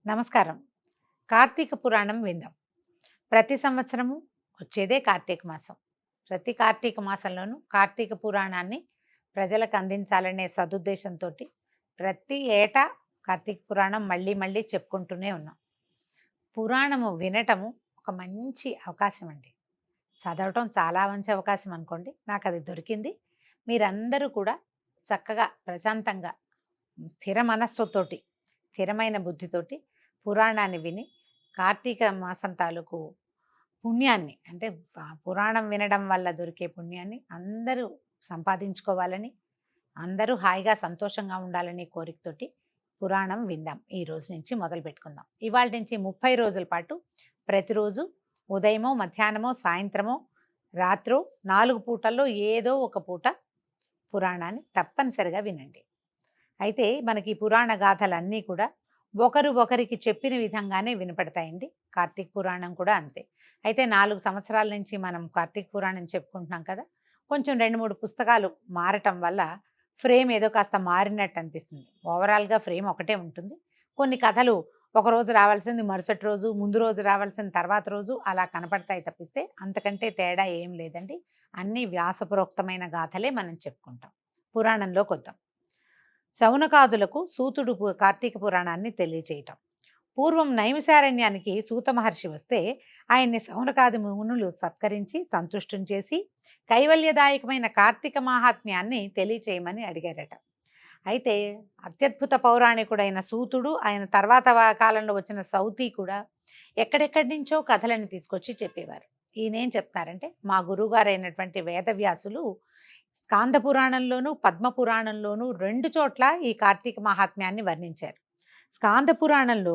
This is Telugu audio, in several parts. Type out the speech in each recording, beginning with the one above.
నమస్కారం. కార్తీక పురాణం విందాం. ప్రతి సంవత్సరము వచ్చేదే కార్తీక మాసం. ప్రతి కార్తీక మాసంలోనూ కార్తీక పురాణాన్ని ప్రజలకు అందించాలనే సదుద్దేశంతో ప్రతి ఏటా కార్తీక పురాణం మళ్ళీ మళ్ళీ చెప్పుకుంటూనే ఉన్నాం. పురాణము వినటము ఒక మంచి అవకాశం అండి. చదవటం చాలా మంచి అవకాశం అనుకోండి. నాకు అది దొరికింది. మీరందరూ కూడా చక్కగా ప్రశాంతంగా స్థిర మనస్సుతోటి స్థిరమైన బుద్ధితోటి పురాణాన్ని విని కార్తీక మాసం తాలూకు పుణ్యాన్ని, అంటే పురాణం వినడం వల్ల దొరికే పుణ్యాన్ని అందరూ సంపాదించుకోవాలని, అందరూ హాయిగా సంతోషంగా ఉండాలని కోరికతోటి పురాణం విందాం. ఈ రోజు నుంచి మొదలు పెట్టుకుందాం. ఇవాళ నుంచి 30 రోజుల పాటు ప్రతిరోజు ఉదయమో మధ్యాహ్నమో సాయంత్రమో రాత్రో 4 పూటల్లో ఏదో ఒక పూట పురాణాన్ని తప్పనిసరిగా వినండి. అయితే మనకి పురాణ గాథలన్నీ కూడా ఒకరు ఒకరికి చెప్పిన విధంగానే వినపడతాయండి. కార్తీక పురాణం కూడా అంతే. అయితే 4 సంవత్సరాల నుంచి మనం కార్తీక పురాణం చెప్పుకుంటున్నాం కదా. కొంచెం 2-3 పుస్తకాలు మారటం వల్ల ఫ్రేమ్ ఏదో కాస్త మారినట్టు అనిపిస్తుంది. ఓవరాల్గా ఫ్రేమ్ ఒకటే ఉంటుంది. కొన్ని కథలు ఒకరోజు రావాల్సింది మరుసటి రోజు, ముందు రోజు రావాల్సిన తర్వాత రోజు అలా కనపడతాయి తప్పిస్తే అంతకంటే తేడా ఏం లేదండి. అన్నీ వ్యాసప్రోక్తమైన గాథలే మనం చెప్పుకుంటాం. పురాణంలోకి వద్దాం. శౌనకాదులకు సూతుడు కార్తీక పురాణాన్ని తెలియచేయటం. పూర్వం నైమిషారణ్యానికి సూత మహర్షి వస్తే ఆయన్ని శౌనకాది మునులు సత్కరించి సంతుష్టం చేసి కైవల్యదాయకమైన కార్తీక మహాత్మ్యాన్ని తెలియచేయమని అడిగారట. అయితే అత్యద్భుత పౌరాణికుడైన సూతుడు, ఆయన తర్వాత కాలంలో వచ్చిన సౌతి కూడా ఎక్కడెక్కడి నుంచో కథలను తీసుకొచ్చి చెప్పేవారు. ఈయనేం చెప్తారంటే, మా గురువుగారైనటువంటి వేదవ్యాసులు స్కాంద పురాణంలోనూ పద్మపురాణంలోనూ 2 చోట్ల ఈ కార్తీక మహాత్మ్యాన్ని వర్ణించారు. స్కాంద పురాణంలో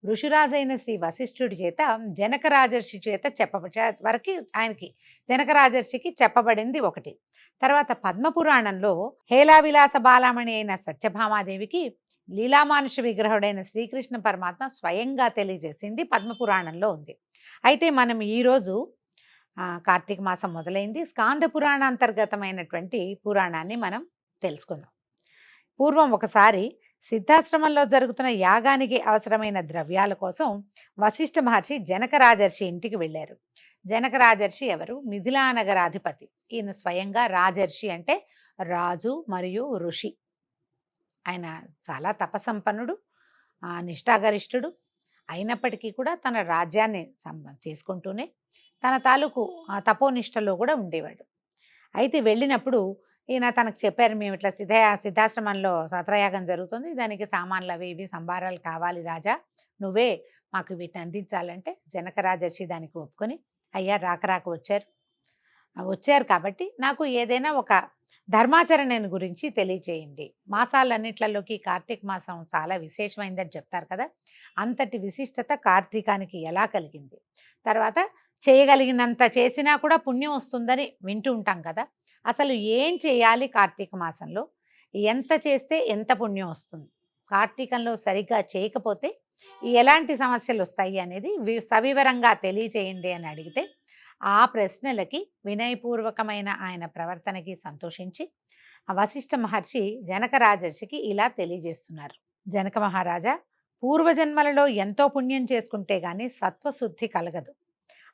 ఋషిరాజైన శ్రీ వశిష్ఠుడి చేత జనక రాజర్షి చేత వరకు ఆయనకి జనక రాజర్షికి చెప్పబడింది ఒకటి. తర్వాత పద్మపురాణంలో హేలావిలాస బాలామణి అయిన సత్యభామాదేవికి లీలామానుష విగ్రహుడైన శ్రీకృష్ణ పరమాత్మ స్వయంగా తెలియజేసింది పద్మపురాణంలో ఉంది. అయితే మనం ఈరోజు కార్తీక మాసం మొదలైంది. స్కాంద పురాణాంతర్గతమైనటువంటి పురాణాన్ని మనం తెలుసుకుందాం. పూర్వం ఒకసారి సిద్ధాశ్రమంలో జరుగుతున్న యాగానికి అవసరమైన ద్రవ్యాల కోసం వశిష్ఠ మహర్షి జనక రాజర్షి ఇంటికి వెళ్ళారు. జనక రాజర్షి ఎవరు? మిథిలానగరాధిపతి. ఈయన స్వయంగా రాజర్షి అంటే రాజు మరియు ఋషి. ఆయన చాలా తపసంపన్నుడు, నిష్ఠాగరిష్ఠుడు. అయినప్పటికీ కూడా తన రాజ్యాన్ని చేసుకుంటూనే తన తాలూకు తపోనిష్టలో కూడా ఉండేవాడు. అయితే వెళ్ళినప్పుడు ఈయన తనకు చెప్పారు, మేము ఇట్లా సిద్ధాశ్రమంలో సత్రయాగం జరుగుతుంది, దానికి సామాన్లు అవి ఇవి సంభారాలు కావాలి రాజా, నువ్వే మాకు వీటిని అందించాలంటే జనక రాజర్షి దానికి ఒప్పుకొని, అయ్యా రాక వచ్చారు కాబట్టి నాకు ఏదైనా ఒక ధర్మాచరణని గురించి తెలియచేయండి. మాసాలన్నిట్లలోకి కార్తీక మాసం చాలా విశేషమైందని చెప్తారు కదా, అంతటి విశిష్టత కార్తీకానికి ఎలా కలిగింది, తర్వాత చేయగలిగినంత చేసినా కూడా పుణ్యం వస్తుందని వింటూ ఉంటాం కదా, అసలు ఏం చేయాలి కార్తీక మాసంలో, ఎంత చేస్తే ఎంత పుణ్యం వస్తుంది, కార్తీకంలో సరిగ్గా చేయకపోతే ఎలాంటి సమస్యలు వస్తాయి అనేది సవివరంగా తెలియచేయండి అని అడిగితే, ఆ ప్రశ్నలకి వినయపూర్వకమైన ఆయన ప్రవర్తనకి సంతోషించి వశిష్ఠ మహర్షి జనక రాజర్షికి ఇలా తెలియజేస్తున్నారు. జనక మహారాజా, పూర్వజన్మలలో ఎంతో పుణ్యం చేసుకుంటే గానీ సత్వశుద్ధి కలగదు.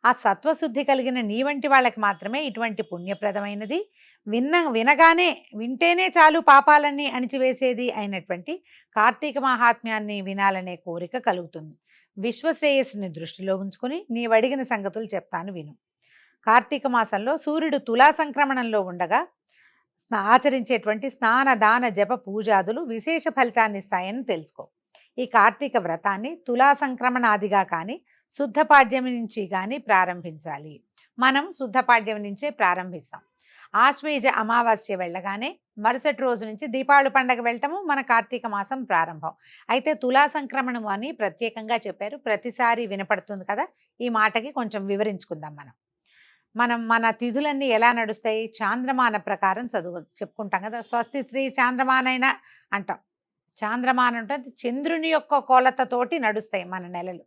ఆ సత్వశుద్ధి కలిగిన నీ వంటి వాళ్ళకి మాత్రమే ఇటువంటి పుణ్యప్రదమైనది, వింటేనే చాలు పాపాలన్నీ అణిచివేసేది అయినటువంటి కార్తీక మహాత్మ్యాన్ని వినాలనే కోరిక కలుగుతుంది. విశ్వశ్రేయస్సుని దృష్టిలో ఉంచుకుని నీవడిగిన సంగతులు చెప్తాను విను. కార్తీక మాసంలో సూర్యుడు తులా సంక్రమణంలో ఉండగా ఆచరించేటువంటి స్నాన దాన జప పూజాదులు విశేష ఫలితాన్ని ఇస్తాయని తెలుసుకో. ఈ కార్తీక వ్రతాన్ని తులా సంక్రమణాదిగా కానీ శుద్ధపాడ్యం నుంచి కానీ ప్రారంభించాలి. మనం శుద్ధపాడ్యం నుంచే ప్రారంభిస్తాం. ఆశ్వేజ అమావాస్య వెళ్ళగానే మరుసటి రోజు నుంచి దీపావళి పండగ వెళ్ళటము మన కార్తీక మాసం ప్రారంభం. అయితే తులా సంక్రమణం అని ప్రత్యేకంగా చెప్పారు, ప్రతిసారి వినపడుతుంది కదా, ఈ మాటకి కొంచెం వివరించుకుందాం. మన తిథులన్నీ ఎలా నడుస్తాయి? చాంద్రమాన ప్రకారం చెప్పుకుంటాం కదా. స్వస్తి శ్రీ చాంద్రమానైనా అంటాం. చాంద్రమానం అంటే చంద్రుని యొక్క కొలతతోటి నడుస్తాయి మన నెలలు.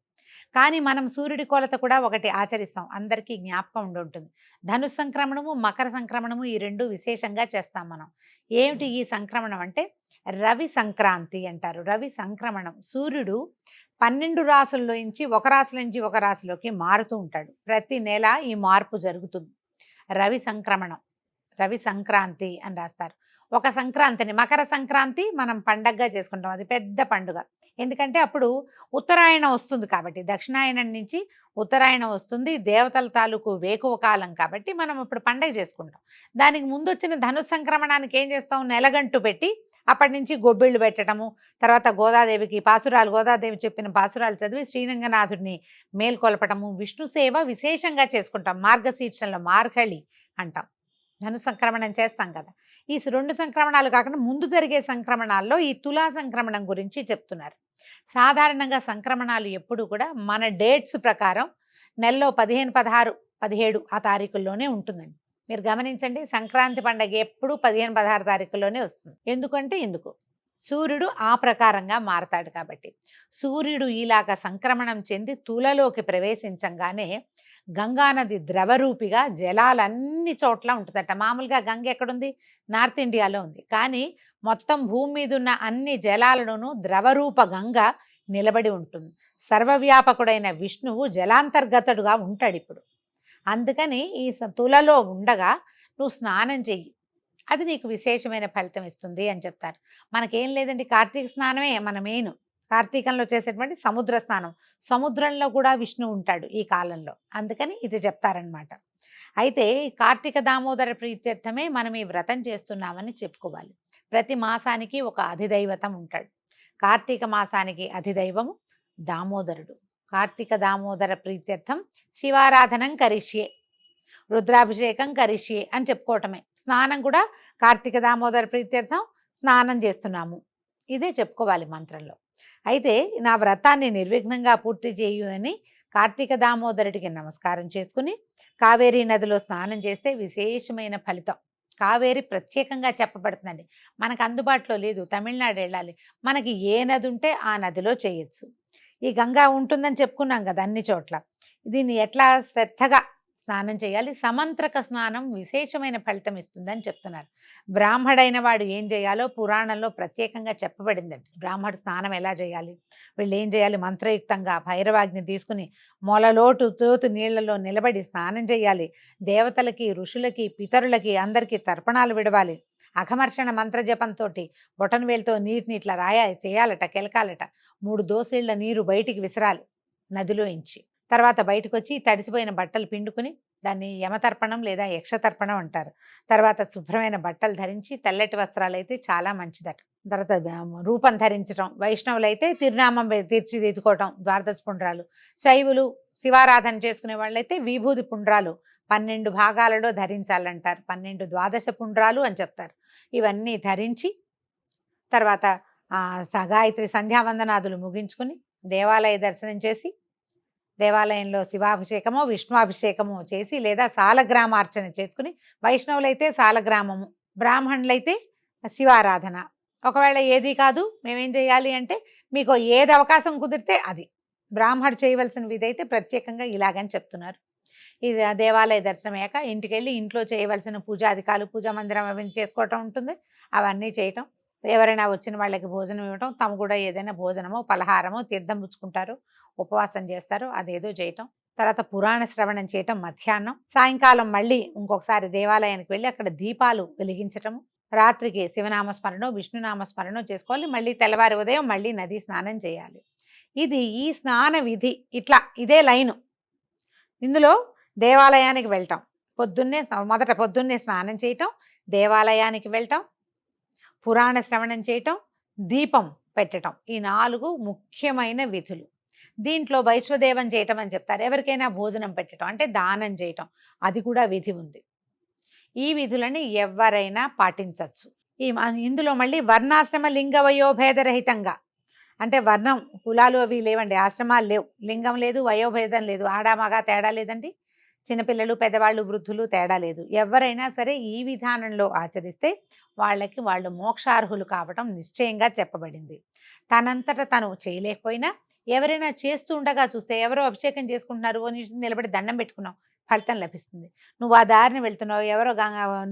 కానీ మనం సూర్యుడి కొలత కూడా ఒకటి ఆచరిస్తాం, అందరికీ జ్ఞాపకం ఉంటుంది. ధను సంక్రమణము, మకర సంక్రమణము, ఈ 2 విశేషంగా చేస్తాం మనం. ఏమిటి ఈ సంక్రమణం అంటే, రవి సంక్రాంతి అంటారు. రవి సంక్రమణం. సూర్యుడు 12 రాసుల్లోంచి ఒక రాశి నుంచి ఒక రాశిలోకి మారుతూ ఉంటాడు. ప్రతి నెల ఈ మార్పు జరుగుతుంది. రవి సంక్రమణం, రవి సంక్రాంతి అని రాస్తారు. ఒక సంక్రాంతిని, మకర సంక్రాంతి మనం పండగగా చేసుకుంటాం. అది పెద్ద పండుగ. ఎందుకంటే అప్పుడు ఉత్తరాయణం వస్తుంది కాబట్టి, దక్షిణాయనం నుంచి ఉత్తరాయణం వస్తుంది. దేవతల తాలూకు వేకువ కాలం కాబట్టి మనం ఇప్పుడు పండగ చేసుకుంటాం. దానికి ముందు వచ్చిన ధను సంక్రమణానికి ఏం చేస్తాం? నెలగంటు పెట్టి అప్పటి నుంచి గొబ్బిళ్ళు పెట్టడము, తర్వాత గోదాదేవికి పాసురాలు, గోదాదేవి చెప్పిన పాసురాలు చదివి శ్రీరంగనాథుడిని మేల్కొల్పటము, విష్ణు సేవ విశేషంగా చేసుకుంటాం. మార్గశీర్షంలో మార్గళి అంటాం. ధను సంక్రమణం చేస్తాం కదా. ఈ 2 సంక్రమణాలు కాకుండా ముందు జరిగే సంక్రమణాల్లో ఈ తులా సంక్రమణం గురించి చెప్తున్నారు. సాధారణంగా సంక్రమణాలు ఎప్పుడు కూడా మన డేట్స్ ప్రకారం నెలలో 15, 16, 17 ఆ తారీఖుల్లోనే ఉంటుందండి. మీరు గమనించండి, సంక్రాంతి పండగ ఎప్పుడు 15, 16 తారీఖుల్లోనే వస్తుంది. ఎందుకంటే ఎందుకు? సూర్యుడు ఆ ప్రకారంగా మారతాడు కాబట్టి. సూర్యుడు ఇలాగ సంక్రమణం చెంది తులలోకి ప్రవేశించంగానే గంగానది ద్రవరూపిగా జలాలన్ని చోట్ల ఉంటుందట. మామూలుగా గంగ ఎక్కడుంది? నార్త్ ఇండియాలో ఉంది. కానీ మొత్తం భూమి మీద ఉన్న అన్ని జలాలలోనూ ద్రవరూప గంగ నిలబడి ఉంటుంది. సర్వవ్యాపకుడైన విష్ణువు జలాంతర్గతుడుగా ఉంటాడు ఇప్పుడు. అందుకని ఈ తులలో ఉండగా నువ్వు స్నానం చెయ్యి, అది నీకు విశేషమైన ఫలితం ఇస్తుంది అని చెప్తారు. మనకేం లేదండి, కార్తీక స్నానమే మన మెయిన్. కార్తీకంలో చేసేటువంటి సముద్ర స్నానం. సముద్రంలో కూడా విష్ణు ఉంటాడు ఈ కాలంలో. అందుకని ఇది చెప్తారనమాట. అయితే కార్తీక దామోదర ప్రీత్యర్థమే మనం ఈ వ్రతం చేస్తున్నామని చెప్పుకోవాలి. ప్రతి మాసానికి ఒక అధిదైవతం ఉంటాడు. కార్తీక మాసానికి అధిదైవము దామోదరుడు. కార్తీక దామోదర ప్రీత్యర్థం శివారాధనం కరిష్యే, రుద్రాభిషేకం కరిష్యే అని చెప్పుకోవటమే. స్నానం కూడా కార్తీక దామోదర ప్రీత్యర్థం స్నానం చేస్తున్నాము, ఇదే చెప్పుకోవాలి మంత్రంలో. అయితే నా వ్రతాన్ని నిర్విఘ్నంగా పూర్తి చేయు అని కార్తీక దామోదరుడికి నమస్కారం చేసుకుని కావేరీ నదిలో స్నానం చేస్తే విశేషమైన ఫలితం. కావేరి ప్రత్యేకంగా చెప్పబడుతుందండి. మనకు అందుబాటులో లేదు, తమిళనాడు వెళ్ళాలి. మనకి ఏ నది ఉంటే ఆ నదిలో చేయొచ్చు. ఈ గంగా ఉంటుందని చెప్పుకున్నాం కదా అన్ని చోట్ల. దీన్ని ఎట్లా శ్రద్ధగా స్నానం చేయాలి. సమంత్రక స్నానం విశేషమైన ఫలితం ఇస్తుందని చెప్తున్నారు. బ్రాహ్మడైన వాడు ఏం చేయాలో పురాణంలో ప్రత్యేకంగా చెప్పబడిందండి. బ్రాహ్మడు స్నానం ఎలా చేయాలి, వీళ్ళు ఏం చేయాలి? మంత్రయుక్తంగా భైరవాగ్ని తీసుకుని మొలలోటు తోతు నీళ్లలో నిలబడి స్నానం చేయాలి. దేవతలకి, ఋషులకి, పితరులకి అందరికీ తర్పణాలు విడవాలి. అఘమర్షణ మంత్రజపంతో బొటనవేలుతో నీటిని ఇట్లా చేయాలట, కెలకాలట. 3 దోసెళ్ల నీరు బయటికి విసరాలి నదిలో ఇంచి. తర్వాత బయటకు వచ్చి తడిసిపోయిన బట్టలు పిండుకుని దాన్ని యమతర్పణం లేదా యక్షతర్పణం అంటారు. తర్వాత శుభ్రమైన బట్టలు ధరించి తెల్లటి వస్త్రాలు అయితే చాలా మంచిదట. తర్వాత రూపం ధరించడం. వైష్ణవులైతే తిరునామం తీర్చిదిద్దుకోవటం, ద్వాదశ పుండ్రాలు. శైవులు శివారాధన చేసుకునే వాళ్ళైతే విభూది పుండ్రాలు 12 భాగాలలో ధరించాలంటారు. 12 ద్వాదశ పుండ్రాలు అని చెప్తారు. ఇవన్నీ ధరించి తర్వాత గాయత్రి సంధ్యావందనాదులు ముగించుకుని దేవాలయ దర్శనం చేసి, దేవాలయంలో శివాభిషేకమో విష్ణువాభిషేకమో చేసి లేదా సాలగ్రామార్చన చేసుకుని, వైష్ణవులైతే సాలగ్రామము, బ్రాహ్మణులైతే శివారాధన. ఒకవేళ ఏది కాదు, మేమేం చేయాలి అంటే మీకు ఏది అవకాశం కుదిరితే అది. బ్రాహ్మడు చేయవలసిన విధైతే ప్రత్యేకంగా ఇలాగని చెప్తున్నారు. ఇది దేవాలయ దర్శనం అయ్యాక ఇంటికి వెళ్ళి ఇంట్లో చేయవలసిన పూజాధికాలు, పూజా మందిరం అవన్నీ చేసుకోవటం ఉంటుంది. అవన్నీ చేయటం, ఎవరైనా వచ్చిన వాళ్ళకి భోజనం ఇవ్వటం, తమ కూడా ఏదైనా భోజనమో పలహారమో తీర్థం పుచ్చుకుంటారు, ఉపవాసం చేస్తారు, అదేదో చేయటం. తర్వాత పురాణ శ్రవణం చేయటం మధ్యాహ్నం. సాయంకాలం మళ్ళీ ఇంకొకసారి దేవాలయానికి వెళ్ళి అక్కడ దీపాలు వెలిగించటము. రాత్రికి శివనామస్మరణో విష్ణునామస్మరణో చేసుకోవాలి. మళ్ళీ తెల్లవారి ఉదయం మళ్ళీ నది స్నానం చేయాలి. ఇది ఈ స్నాన విధి. ఇట్లా ఇదే లైను. ఇందులో దేవాలయానికి వెళ్ళటం, పొద్దున్నే స్నానం చేయటం, దేవాలయానికి వెళ్ళటం, పురాణ శ్రవణం చేయటం, దీపం పెట్టటం. ఈ 4 ముఖ్యమైన విధులు. దీంట్లో వైశ్వదేవం చేయటం అని చెప్తారు. ఎవరికైనా భోజనం పెట్టడం అంటే దానం చేయటం, అది కూడా విధి ఉంది. ఈ విధులని ఎవరైనా పాటించవచ్చు. ఇందులో మళ్ళీ వర్ణాశ్రమ లింగ వయోభేదరహితంగా, అంటే వర్ణం కులాలు అవి లేవండి, ఆశ్రమాలు లేవు, లింగం లేదు, వయోభేదం లేదు, ఆడ మగ తేడా లేదండి, చిన్నపిల్లలు పెద్దవాళ్ళు వృద్ధులు తేడా లేదు. ఎవరైనా సరే ఈ విధానంలో ఆచరిస్తే వాళ్ళకి వాళ్ళు మోక్షార్హులు కావటం నిశ్చయంగా చెప్పబడింది. తనంతట తను చేయలేకపోయినా ఎవరైనా చేస్తూ ఉండగా చూస్తే, ఎవరో అభిషేకం చేసుకుంటున్నారు, ఓ నిమిషం నిలబడి దండం పెట్టుకున్నాం, ఫలితం లభిస్తుంది. నువ్వు ఆ దారిన వెళ్తున్నావు, ఎవరో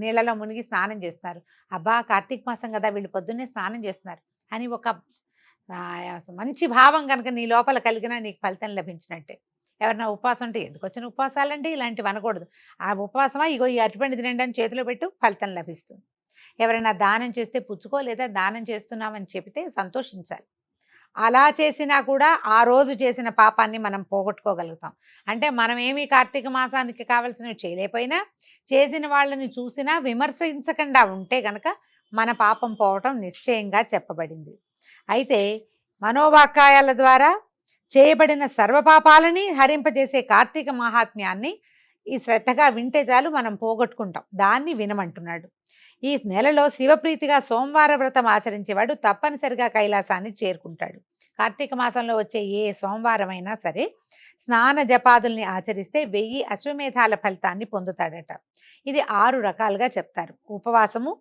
నీళ్ళలో మునిగి స్నానం చేస్తున్నారు. అబ్బా! కార్తీక మాసం కదా, వీళ్ళు పొద్దున్నే స్నానం చేస్తున్నారు అని ఒక మంచి భావం కనుక నీ లోపల కలిగినా నీకు ఫలితం లభించినట్టే. ఎవరైనా ఉపవాసం ఉంటే ఎందుకొచ్చిన ఉపవాసాలండి ఇలాంటివి అనకూడదు. ఆ ఉపవాసమా, ఇగో ఈ అరటిపండు తినండి అని చేతిలో పెట్టు, ఫలితం లభిస్తుంది. ఎవరైనా దానం చేస్తే పుచ్చుకో, లేదా దానం చేస్తున్నామని చెబితే సంతోషించాలి. అలా చేసినా కూడా ఆ రోజు చేసిన పాపాన్ని మనం పోగొట్టుకోగలుగుతాం. అంటే మనమేమి కార్తీక మాసానికి కావాల్సినవి చేయలేకపోయినా, చేసిన వాళ్ళని చూసినా విమర్శించకుండా ఉంటే గనక మన పాపం పోవటం నిశ్చయంగా చెప్పబడింది. అయితే మనోవాక్కాయాల ద్వారా చేయబడిన సర్వపాపాలని హరింపజేసే కార్తీక మహాత్మ్యాన్ని ఈ శ్రద్ధగా వింటే చాలు మనం పోగొట్టుకుంటాం. దాన్ని వినమంటున్నాడు. ఈ నెలలో శివప్రీతిగా సోమవార వ్రతం ఆచరించేవాడు తప్పనిసరిగా కైలాసాన్ని చేరుకుంటాడు. కార్తీక మాసంలో వచ్చే ఏ సోమవారమైనా సరే స్నాన జపాదుల్ని ఆచరిస్తే 1000 అశ్వమేధాల ఫలితాన్ని పొందుతాడట. ఇది 6 రకాలుగా చెప్తారు. ఉపవాసము,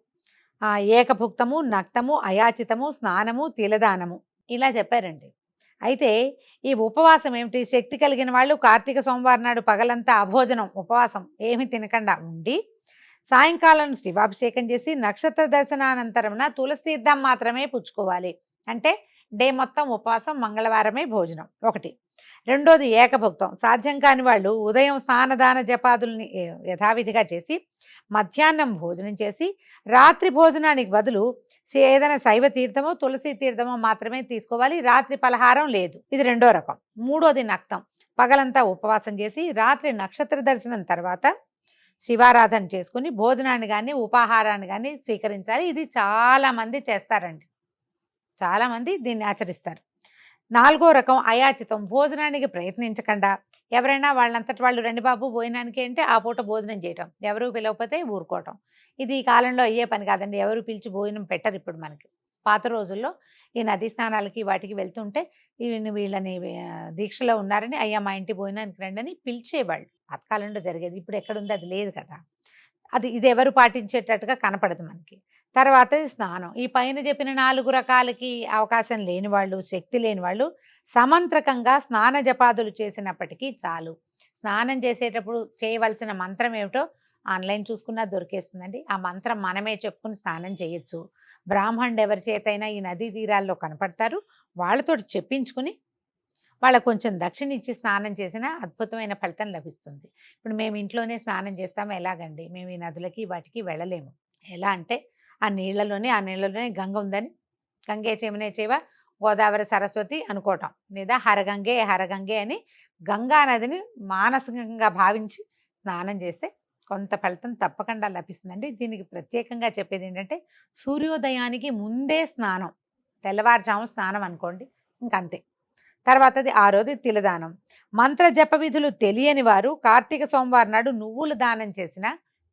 ఏకభుక్తము, నక్తము, అయాచితము, స్నానము, తిలదానము ఇలా చెప్పారండి. అయితే ఈ ఉపవాసం ఏమిటి? శక్తి కలిగిన వాళ్ళు కార్తీక సోమవారం నాడు పగలంతా అభోజనం ఉపవాసం ఏమి తినకుండా ఉండి సాయంకాలం శివాభిషేకం చేసి నక్షత్ర దర్శనానంతరమున తులసి తీర్థం మాత్రమే పుచ్చుకోవాలి. అంటే డే మొత్తం ఉపవాసం, మంగళవారమే భోజనం. ఒకటి. రెండోది ఏకభుక్తం. సాధ్యం కాని వాళ్ళు ఉదయం స్నానదాన జపాదుల్ని యథావిధిగా చేసి మధ్యాహ్నం భోజనం చేసి రాత్రి భోజనానికి బదులు ఏదైనా శైవ తీర్థమో తులసి తీర్థమో మాత్రమే తీసుకోవాలి. రాత్రి పలహారం లేదు. ఇది రెండో రకం. మూడోది నక్తం. పగలంతా ఉపవాసం చేసి రాత్రి నక్షత్ర దర్శనం తర్వాత శివారాధన చేసుకుని భోజనాన్ని కానీ ఉపాహారాన్ని కానీ స్వీకరించాలి. ఇది చాలామంది చేస్తారండి, చాలామంది దీన్ని ఆచరిస్తారు. నాలుగో రకం అయాచితం. భోజనానికి ప్రయత్నించకుండా ఎవరైనా వాళ్ళంతటి వాళ్ళు రండి బాబు భోజనానికి అంటే ఆ పూట భోజనం చేయటం, ఎవరు పిలవకపోతే ఊరుకోవటం. ఇది ఈ కాలంలో అయ్యే పని కాదండి. ఎవరు పిలిచి భోజనం పెట్టరు ఇప్పుడు మనకి. పాత రోజుల్లో ఈ నదీ స్నానాలకి వాటికి వెళ్తుంటే వీళ్ళని దీక్షలో ఉన్నారని అయ్యా మా ఇంటి భోజనానికి రండి అని పిలిచేవాళ్ళు. పాతకాలంలో జరిగేది. ఇప్పుడు ఎక్కడుంది? అది లేదు కదా. ఇది ఎవరు పాటించేటట్టుగా కనపడదు మనకి. తర్వాత స్నానం. ఈ పైన చెప్పిన 4 రకాలకి అవకాశం లేని వాళ్ళు, శక్తి లేని వాళ్ళు సమంత్రకంగా స్నాన జపాదులు చేసినప్పటికీ చాలు. స్నానం చేసేటప్పుడు చేయవలసిన మంత్రం ఏమిటో ఆన్లైన్ చూసుకున్నా దొరికేస్తుందండి. ఆ మంత్రం మనమే చెప్పుకుని స్నానం చేయొచ్చు. బ్రాహ్మణుడు ఎవరి చేతైనా ఈ నదీ తీరాల్లో కనపడతారు, వాళ్ళతోటి చెప్పించుకుని వాళ్ళకు కొంచెం దక్షిణ ఇచ్చి స్నానం చేసినా అద్భుతమైన ఫలితం లభిస్తుంది. ఇప్పుడు మేము ఇంట్లోనే స్నానం చేస్తాము. ఎలాగండి? మేము ఈ నదులకి వాటికి వెళ్ళలేము. ఎలా అంటే ఆ నీళ్ళలోనే గంగ ఉందని, గంగే చేమనే చేవ గోదావరి సరస్వతి అనుకోవటం, లేదా హరగంగే అని గంగా నదిని మానసికంగా భావించి స్నానం చేస్తే కొంత ఫలితం తప్పకుండా లభిస్తుందండి. దీనికి ప్రత్యేకంగా చెప్పేది ఏంటంటే సూర్యోదయానికి ముందే స్నానం, తెల్లవారుజాము స్నానం అనుకోండి, ఇంకంతే. తర్వాతది 6వది తిలదానం. మంత్ర జప విధులు తెలియని వారు కార్తీక సోమవారం నాడు నువ్వులు దానం చేసినా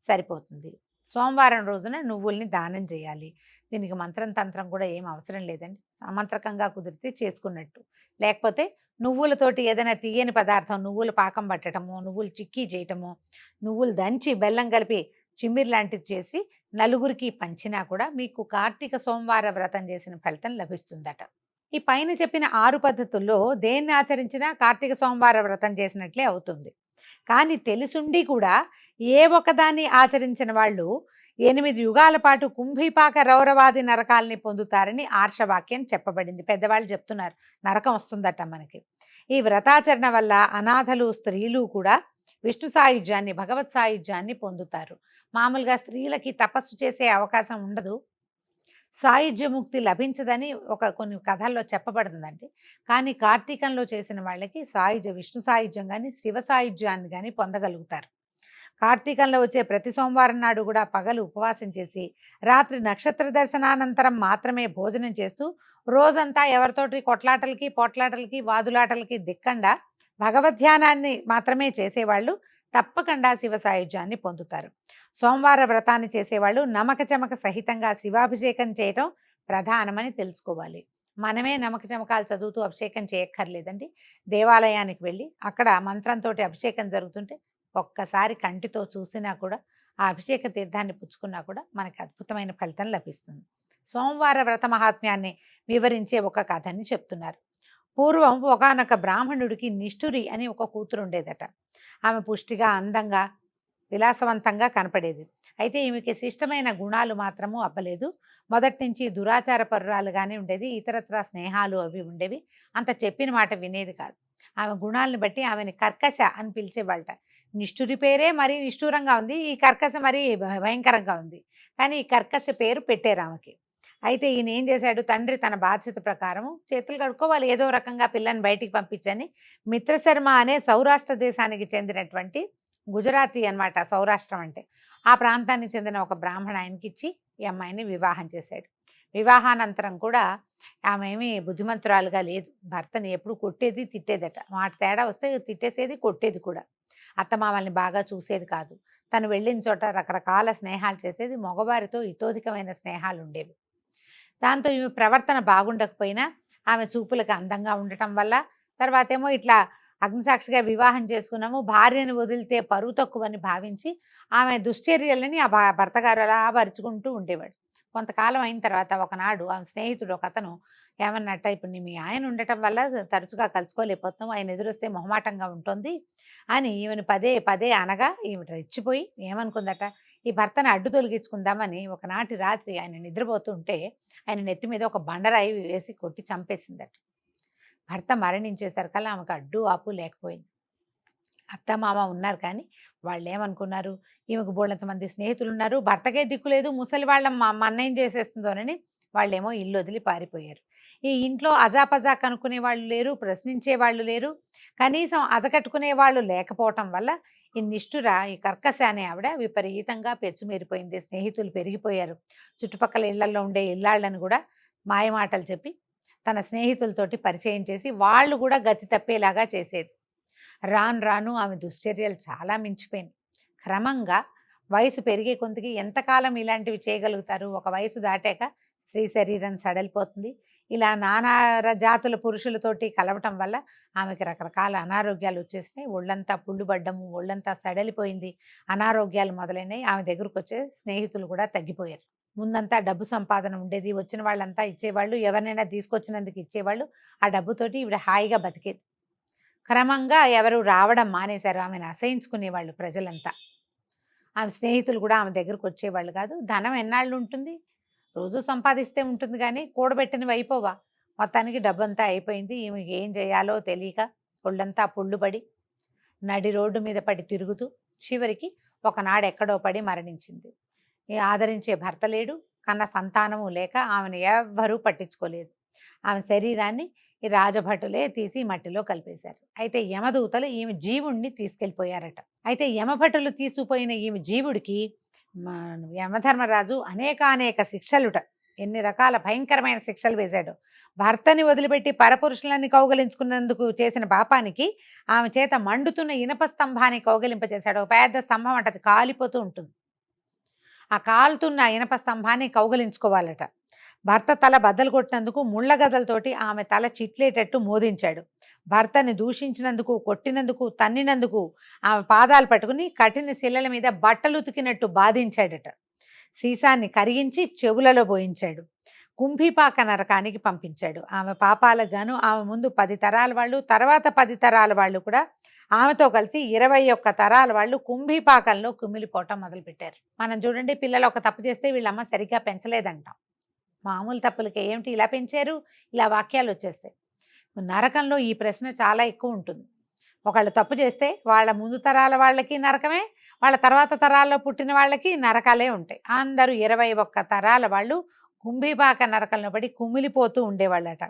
సరిపోతుంది. సోమవారం రోజున నువ్వుల్ని దానం చేయాలి. దీనికి మంత్రం తంత్రం కూడా ఏం అవసరం లేదండి. అమంత్రకంగా కుదిరితే చేసుకున్నట్టు. లేకపోతే నువ్వులతోటి ఏదైనా తీయని పదార్థం, నువ్వులు పాకం పట్టడము, నువ్వులు చిక్కీ చేయటము, నువ్వులు దంచి బెల్లం కలిపి చిమ్మిరి లాంటిది చేసి నలుగురికి పంచినా కూడా మీకు కార్తీక సోమవార వ్రతం చేసిన ఫలితం లభిస్తుందట. ఈ పైన చెప్పిన 6 పద్ధతుల్లో దేన్ని ఆచరించినా కార్తీక సోమవార వ్రతం చేసినట్లే అవుతుంది. కానీ తెలుసుండి కూడా ఏ ఒక్కదాన్ని ఆచరించిన వాళ్ళు 8 యుగాల పాటు కుంభీపాక రౌరవాది నరకాల్ని పొందుతారని ఆర్షవాక్యం చెప్పబడింది. పెద్దవాళ్ళు చెప్తున్నారు, నరకం వస్తుందట మనకి. ఈ వ్రతాచరణ వల్ల అనాథలు, స్త్రీలు కూడా విష్ణు సాయుధ్యాన్ని, భగవత్ సాయుధ్యాన్ని పొందుతారు. మామూలుగా స్త్రీలకి తపస్సు చేసే అవకాశం ఉండదు, సాయుధ్యముక్తి లభించదని కొన్ని కథల్లో చెప్పబడుతుందండి. కానీ కార్తీకంలో చేసిన వాళ్ళకి విష్ణు సాయుధ్యం కానీ శివ సాయుధ్యాన్ని కానీ పొందగలుగుతారు. కార్తీకంలో వచ్చే ప్రతి సోమవారం నాడు కూడా పగలు ఉపవాసం చేసి రాత్రి నక్షత్ర దర్శనానంతరం మాత్రమే భోజనం చేస్తూ రోజంతా ఎవరితోటి కొట్లాటలకి, పోట్లాటలకి, వాదులాటలకి దిక్కండా భగవద్ధ్యానాన్ని మాత్రమే చేసేవాళ్ళు తప్పకుండా శివ సాయుధ్యాన్ని పొందుతారు. సోమవార వ్రతాన్ని చేసేవాళ్ళు నమక చమక సహితంగా శివాభిషేకం చేయటం ప్రధానమని తెలుసుకోవాలి. మనమే నమక చమకాలు చదువుతూ అభిషేకం చేయక్కర్లేదండి. దేవాలయానికి వెళ్ళి అక్కడ మంత్రంతో అభిషేకం జరుగుతుంటే ఒక్కసారి కంటితో చూసినా కూడా ఆ అభిషేక తీర్థాన్ని పుచ్చుకున్నా కూడా మనకి అద్భుతమైన ఫలితం లభిస్తుంది. సోమవార వ్రత మహాత్మ్యాన్ని వివరించే ఒక కథని చెప్తున్నారు. పూర్వం ఒకానొక బ్రాహ్మణుడికి నిష్ఠురి అని ఒక కూతురు ఉండేదట. ఆమె పుష్టిగా, అందంగా, విలాసవంతంగా కనపడేది. అయితే ఈమెకి శిష్టమైన గుణాలు మాత్రము అబ్బలేదు. మొదటి నుంచి దురాచార పరురాలుగానే ఉండేది. ఇతరత్రా స్నేహాలు అవి ఉండేవి. అంత చెప్పిన మాట వినేది కాదు. ఆమె గుణాలను బట్టి ఆమెని కర్కశ అని పిలిచేవాళ్ళట. నిష్ఠురి పేరే మరీ నిష్ఠూరంగా ఉంది, ఈ కర్కశ మరీ భయంకరంగా ఉంది. కానీ ఈ కర్కశ పేరు పెట్టారు ఆమెకి. అయితే ఈయన ఏం చేశాడు, తండ్రి తన బాధ్యత ప్రకారం చేతులు కడుక్కోవాలి, ఏదో రకంగా పిల్లని బయటికి పంపించని మిత్రశర్మ అనే సౌరాష్ట్ర దేశానికి చెందినటువంటి, గుజరాతీ అన్నమాట సౌరాష్ట్రం అంటే, ఆ ప్రాంతానికి చెందిన ఒక బ్రాహ్మణ ఆయనకి ఇచ్చి ఈ అమ్మాయిని వివాహం చేశాడు. వివాహానంతరం కూడా ఆమె ఏమీ బుద్ధిమంతురాలుగా లేదు. భర్తని ఎప్పుడు కొట్టేది, తిట్టేదట. మాట తేడా వస్తే తిట్టేసేది, కొట్టేది కూడా. అత్తమామల్ని బాగా చూసేది కాదు. తను వెళ్ళిన చోట రకరకాల స్నేహాలు చేసేది. మగవారితో ఇతోధికమైన స్నేహాలు ఉండేవి. దాంతో ఈమె ప్రవర్తన బాగుండకపోయినా ఆమె చూపులకు అందంగా ఉండటం వల్ల, తర్వాత ఏమో ఇట్లా అగ్నిసాక్షిగా వివాహం చేసుకున్నాము, భార్యను వదిలితే పరువు తక్కువని భావించి ఆమె దుశ్చర్యలని ఆ భర్త గారు అలా పరుచుకుంటూ ఉండేవాడు. కొంతకాలం అయిన తర్వాత ఒకనాడు ఆమె స్నేహితుడు ఒక అతను ఏమన్నట్ట, ఇప్పుడు మీ ఆయన ఉండటం వల్ల తరచుగా కలుసుకోలేకపోతున్నాం, ఆయన ఎదురొస్తే మొహమాటంగా ఉంటుంది అని ఈమెను పదే పదే అనగా ఈమె రెచ్చిపోయి ఏమనుకుందట, ఈ భర్తను అడ్డు తొలగించుకుందామని ఒకనాటి రాత్రి ఆయన నిద్రపోతూ ఉంటే ఆయన నెత్తి మీద ఒక బండరాయి వేసి కొట్టి చంపేసిందట. భర్త మరణించేసరికల్లా ఆమెకు అడ్డు ఆపు లేకపోయింది. అత్త మామ ఉన్నారు కానీ వాళ్ళు ఏమనుకున్నారు, ఈమెకు బోళ్ళంత మంది స్నేహితులు ఉన్నారు, భర్తకే దిక్కు లేదు, ముసలి వాళ్ళ మన్నేం చేసేస్తుందోనని వాళ్ళేమో ఇల్లు వదిలి పారిపోయారు. ఈ ఇంట్లో అజాపజా కనుక్కునే వాళ్ళు లేరు, ప్రశ్నించే వాళ్ళు లేరు, కనీసం అజకట్టుకునే వాళ్ళు లేకపోవటం వల్ల ఈ నిష్ఠుర, ఈ కర్కశ అనే ఆవిడ విపరీతంగా పెచ్చుమీరిపోయింది. స్నేహితులు పెరిగిపోయారు. చుట్టుపక్కల ఇళ్లలో ఉండే ఇల్లాళ్ళని కూడా మాయమాటలు చెప్పి తన స్నేహితులతోటి పరిచయం చేసి వాళ్ళు కూడా గతి తప్పేలాగా చేసేది. రాను రాను ఆమె దుశ్చర్యలు చాలా మించిపోయింది. క్రమంగా వయసు పెరిగే కొంతకి ఎంతకాలం ఇలాంటివి చేయగలుగుతారు? ఒక వయసు దాటాక స్త్రీ శరీరం సడలిపోతుంది. ఇలా నానా జాతుల పురుషులతోటి కలవటం వల్ల ఆమెకి రకరకాల అనారోగ్యాలు వచ్చేసినాయి. ఒళ్ళంతా పుళ్ళుబడ్డము, ఒళ్ళంతా సడలిపోయింది, అనారోగ్యాలు మొదలైనవి. ఆమె దగ్గరకు వచ్చే స్నేహితులు కూడా తగ్గిపోయారు. ముందంతా డబ్బు సంపాదన ఉండేది, వచ్చిన వాళ్ళంతా ఇచ్చేవాళ్ళు, ఎవరినైనా తీసుకొచ్చినందుకు ఇచ్చేవాళ్ళు. ఆ డబ్బుతోటి ఈవిడ హాయిగా బతికేది. క్రమంగా ఎవరు రావడం మానేశారు. ఆమెను అసహించుకునేవాళ్ళు ప్రజలంతా. ఆమె స్నేహితులు కూడా ఆమె దగ్గరకు వచ్చేవాళ్ళు కాదు. ధనం ఎన్నాళ్ళు ఉంటుంది, రోజు సంపాదిస్తే ఉంటుంది కానీ కూడబెట్టినవి అయిపోవా. మొత్తానికి డబ్బంతా అయిపోయింది. ఈమెకి ఏం చేయాలో తెలియక ఒళ్ళంతా పుళ్ళుబడి నడి రోడ్డు మీద పడి తిరుగుతూ చివరికి ఒకనాడు ఎక్కడో పడి మరణించింది. ఆదరించే భర్త లేడు, కన్న సంతానము లేక ఆమెను ఎవ్వరూ పట్టించుకోలేదు. ఆమె శరీరాన్ని ఈ రాజభటులే తీసి మట్టిలో కలిపేశారు. అయితే యమదూతలు ఈమె జీవుణ్ణి తీసుకెళ్ళిపోయారట. అయితే యమభటులు తీసుకుపోయిన ఈమె జీవుడికి యమధర్మరాజు అనేక శిక్షలుట, ఎన్ని రకాల భయంకరమైన శిక్షలు వేశాడు. భర్తని వదిలిపెట్టి పరపురుషులని కౌగలించుకున్నందుకు చేసిన పాపానికి ఆమె చేత మండుతున్న ఇనప స్తంభాన్ని కౌగలింపచేశాడు. ఒక పెద్ద స్తంభం అంటది, కాలిపోతూ ఉంటుంది. ఆ కాలుతున్న ఇనప స్తంభాన్ని కౌగలించుకోవాలట. భర్త తల బద్దలు కొట్టినందుకు ముళ్ళ గదలతోటి ఆమె తల చిట్లేటట్టు మోదించాడు. భర్తని దూషించినందుకు, కొట్టినందుకు, తన్నినందుకు ఆమె పాదాలు పట్టుకుని కఠిన శిలల మీద బట్టలు ఉతికినట్టు బాధించాడట. సీసాన్ని కరిగించి చెవులలో పోయించాడు. కుంభీపాక నరకానికి పంపించాడు. ఆమె పాపాలకు గాను ఆమె ముందు 10 తరాల వాళ్ళు, తర్వాత 10 తరాల వాళ్ళు కూడా ఆమెతో కలిసి 21 తరాల వాళ్ళు కుంభీపాకంలో కుమిలిపోవటం మొదలుపెట్టారు. మనం చూడండి, పిల్లలు ఒక తప్పు చేస్తే వీళ్ళమ్మ సరిగ్గా పెంచలేదంటాం. మామూలు తప్పులకి ఏమిటి ఇలా పెంచారు, ఇలా వాక్యాలు వచ్చేస్తాయి. నరకంలో ఈ ప్రశ్న చాలా ఎక్కువ ఉంటుంది. ఒకళ్ళు తప్పు చేస్తే వాళ్ళ ముందు తరాల వాళ్ళకి నరకమే, వాళ్ళ తర్వాత తరాల్లో పుట్టిన వాళ్ళకి నరకాలే ఉంటాయి. అందరూ 21 తరాల వాళ్ళు కుంభీపాక నరకంలో పడి కుమిలిపోతూ ఉండేవాళ్ళట.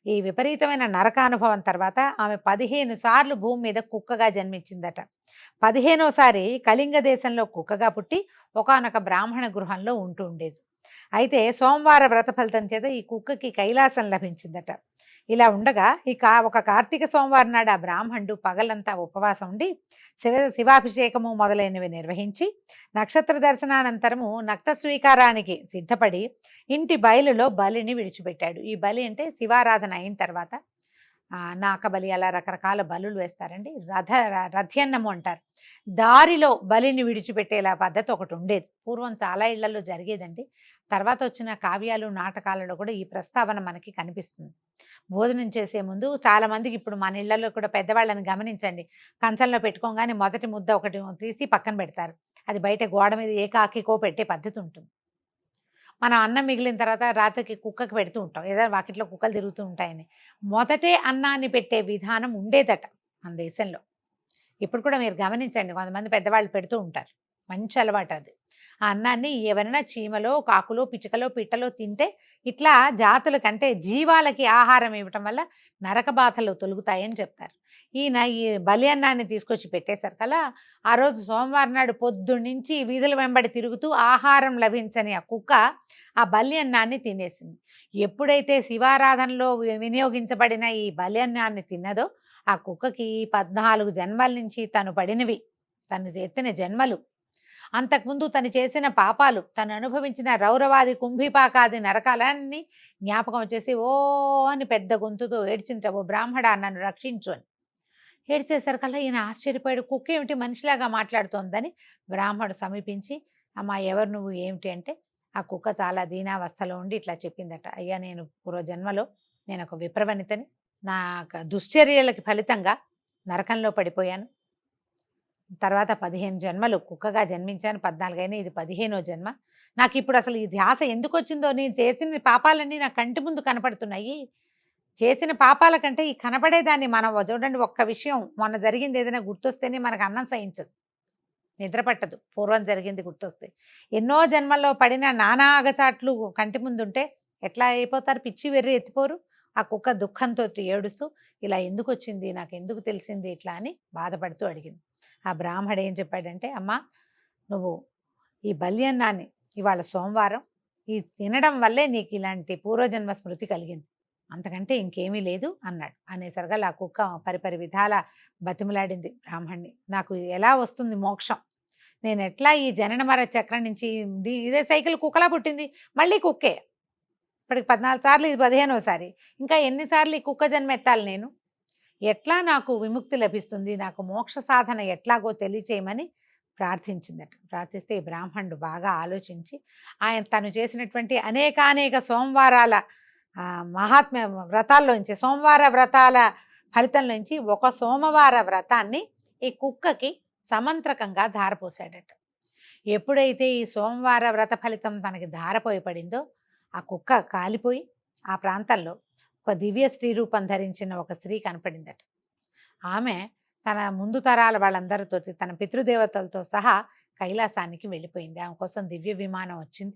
ఈ విపరీతమైన నరకానుభవం తర్వాత ఆమె 15 సార్లు భూమి మీద కుక్కగా జన్మించిందట. 15వసారి కళింగ దేశంలో కుక్కగా పుట్టి ఒకానొక బ్రాహ్మణ గృహంలో ఉంటూ ఉండేది. అయితే సోమవార వ్రత ఫలితం చేత ఈ కుక్కకి కైలాసం లభించిందట. ఇలా ఉండగా ఒక కార్తీక సోమవారం నాడు ఆ బ్రాహ్మణుడు పగలంతా ఉపవాసం ఉండి శివాభిషేకము మొదలైనవి నిర్వహించి నక్షత్ర దర్శనానంతరము నక్త స్వీకారానికి సిద్ధపడి ఇంటి బయలులో బలిని విడిచిపెట్టాడు. ఈ బలి అంటే శివారాధన అయిన తర్వాత నాకబలి, అలా రకరకాల బలులు వేస్తారండి. రథ్యన్నము అంటారు. దారిలో బలిని విడిచిపెట్టేలా పద్ధతి ఒకటి ఉండేది. పూర్వం చాలా ఇళ్లలో జరిగేదండి. తర్వాత వచ్చిన కావ్యాలు నాటకాలలో కూడా ఈ ప్రస్తావన మనకి కనిపిస్తుంది. భోజనం చేసే ముందు చాలామందికి ఇప్పుడు మన ఇళ్లలో కూడా పెద్దవాళ్ళని గమనించండి, కంచంలో పెట్టుకోగానే మొదటి ముద్ద ఒకటి తీసి పక్కన పెడతారు. అది బయట గోడ మీద ఏ కాకికో పెట్టే పద్ధతి ఉంటుంది. మనం అన్నం మిగిలిన తర్వాత రాత్రికి కుక్కకి పెడుతూ ఉంటాం, ఏదైనా వాకిట్లో కుక్కలు తిరుగుతూ ఉంటాయని. మొదటే అన్నాన్ని పెట్టే విధానం ఉండేదట మన దేశంలో. ఇప్పుడు కూడా మీరు గమనించండి, కొంతమంది పెద్దవాళ్ళు పెడుతూ ఉంటారు. మంచి అలవాటు అది. ఆ అన్నాన్ని ఎవరైనా చీమలో, కాకులో, పిచ్చుకలో, పిట్టలో తింటే ఇట్లా జాతుల కంటే జీవాలకి ఆహారం ఇవ్వటం వల్ల నరక బాధలు తొలుగుతాయని చెప్తారు. ఈయన ఈ బలి అన్నాన్ని తీసుకొచ్చి పెట్టేశారు కదా, ఆ రోజు సోమవారం నాడు పొద్దున్నుంచి వీధుల వెంబడి తిరుగుతూ ఆహారం లభించని ఆ కుక్క ఆ బలి అన్నాన్ని తినేసింది. ఎప్పుడైతే శివారాధనలో వినియోగించబడిన ఈ బలి అన్నాన్ని తిన్నదో ఆ కుక్కకి 14 జన్మల నుంచి తను పడినవి, తను ఎత్తిన జన్మలు, అంతకుముందు తను చేసిన పాపాలు, తను అనుభవించిన రౌరవాది కుంభిపాకాది నరకాలన్నీ జ్ఞాపకం వచ్చేసి ఓ అని పెద్ద గొంతుతో ఏడ్చింట, ఓ బ్రాహ్మడా నన్ను రక్షించు అని ఏడ్చేసరికల్లా ఈయన ఆశ్చర్యపోయాడు. కుక్క ఏమిటి మనిషిలాగా మాట్లాడుతోందని బ్రాహ్మడు సమీపించి, అమ్మా ఎవరు నువ్వు ఏమిటి అంటే, ఆ కుక్క చాలా దీనావస్థలో ఉండి ఇట్లా చెప్పిందట, అయ్యా నేను పూర్వజన్మలో నేను ఒక విప్రవనితని, నా దుశ్చర్యలకి ఫలితంగా నరకంలో పడిపోయాను. తర్వాత 15 జన్మలు కుక్కగా జన్మించాను, 14 అయినా ఇది 15వ జన్మ. నాకు ఇప్పుడు అసలు ఈ ధ్యాస ఎందుకు వచ్చిందో, నేను చేసిన పాపాలన్నీ నా కంటి ముందు కనపడుతున్నాయి. చేసిన పాపాల కంటే ఈ కనపడేదాన్ని మనం చూడండి, ఒక్క విషయం మొన్న జరిగింది ఏదైనా గుర్తొస్తేనే మనకు అన్నం సహించదు, నిద్ర పట్టదు. పూర్వం జరిగింది గుర్తొస్తే ఎన్నో జన్మల్లో పడిన నానా అగచాట్లు కంటి ముందుంటే ఎట్లా అయిపోతారు, పిచ్చి వెర్రి ఎత్తిపోరు. ఆ కుక్క దుఃఖంతో ఏడుస్తూ ఇలా ఎందుకు వచ్చింది, నాకు ఎందుకు తెలిసింది ఇట్లా అని బాధపడుతూ అడిగింది. ఆ బ్రాహ్మడు ఏం చెప్పాడంటే, అమ్మా నువ్వు ఈ బల్యన్నాన్ని ఇవాళ సోమవారం ఈ తినడం వల్లే నీకు ఇలాంటి పూర్వజన్మ స్మృతి కలిగింది, అంతకంటే ఇంకేమీ లేదు అన్నాడు. అనేసరిగా ఆ కుక్క పరిపరి విధాల బతిమలాడింది బ్రాహ్మణ్ణి, నాకు ఎలా వస్తుంది మోక్షం, నేను ఎట్లా ఈ జనన మర చక్రం నుంచి, ఇదే సైకిల్ కుక్కలా పుట్టింది, మళ్ళీ కుక్కే, ఇప్పటికి 14 సార్లు, ఇది 15వసారి, ఇంకా ఎన్నిసార్లు ఈ కుక్క జన్మ ఎత్తాలి నేను, ఎట్లా నాకు విముక్తి లభిస్తుంది, నాకు మోక్ష సాధన ఎట్లాగో తెలియచేయమని ప్రార్థించిందట. ప్రార్థిస్తే ఈ బ్రాహ్మణుడు బాగా ఆలోచించి ఆయన తను చేసినటువంటి అనేకానేక సోమవారాల మహాత్మ్య వ్రతాల్లోంచి, సోమవార వ్రతాల ఫలితంలోంచి ఒక సోమవార వ్రతాన్ని ఈ కుక్కకి సమంత్రకంగా ధారపోసాడట. ఎప్పుడైతే ఈ సోమవార వ్రత ఫలితం తనకి ధారపోయి పడిందో ఆ కుక్క కాలిపోయి ఆ ప్రాంతంలో ఒక దివ్య స్త్రీ రూపం ధరించిన ఒక స్త్రీ కనపడిందట. ఆమె తన ముందు తరాల వాళ్ళందరితో, తన పితృదేవతలతో సహా కైలాసానికి వెళ్ళిపోయింది. ఆమె కోసం దివ్య విమానం వచ్చింది,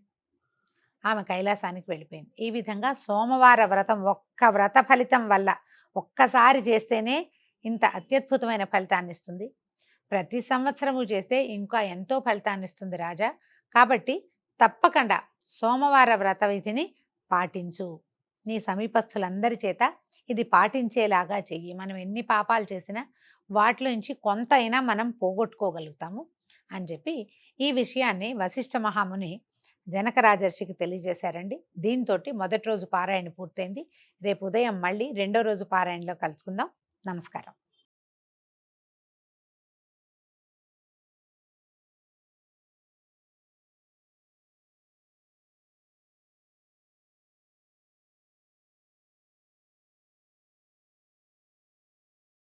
ఆమె కైలాసానికి వెళ్ళిపోయింది. ఈ విధంగా సోమవార వ్రతం ఒక్క వ్రత ఫలితం వల్ల ఒక్కసారి చేస్తేనే ఇంత అత్యద్భుతమైన ఫలితాన్ని ఇస్తుంది. ప్రతి సంవత్సరము చేస్తే ఇంకా ఎంతో ఫలితాన్ని ఇస్తుంది రాజా. కాబట్టి తప్పకుండా సోమవార వ్రత విధిని పాటించు, నీ సమీపస్థులందరి చేత ఇది పాటించేలాగా చెయ్యి. మనం ఎన్ని పాపాలు చేసినా వాటిలోంచి కొంత అయినా మనం పోగొట్టుకోగలుగుతాము అని చెప్పి ఈ విషయాన్ని వశిష్ఠ మహాముని జనక రాజర్షికి తెలియజేశారండి. దీంతో మొదటి రోజు పారాయణ పూర్తయింది. రేపు ఉదయం మళ్ళీ రెండో రోజు పారాయణలో కలుసుకుందాం. నమస్కారం.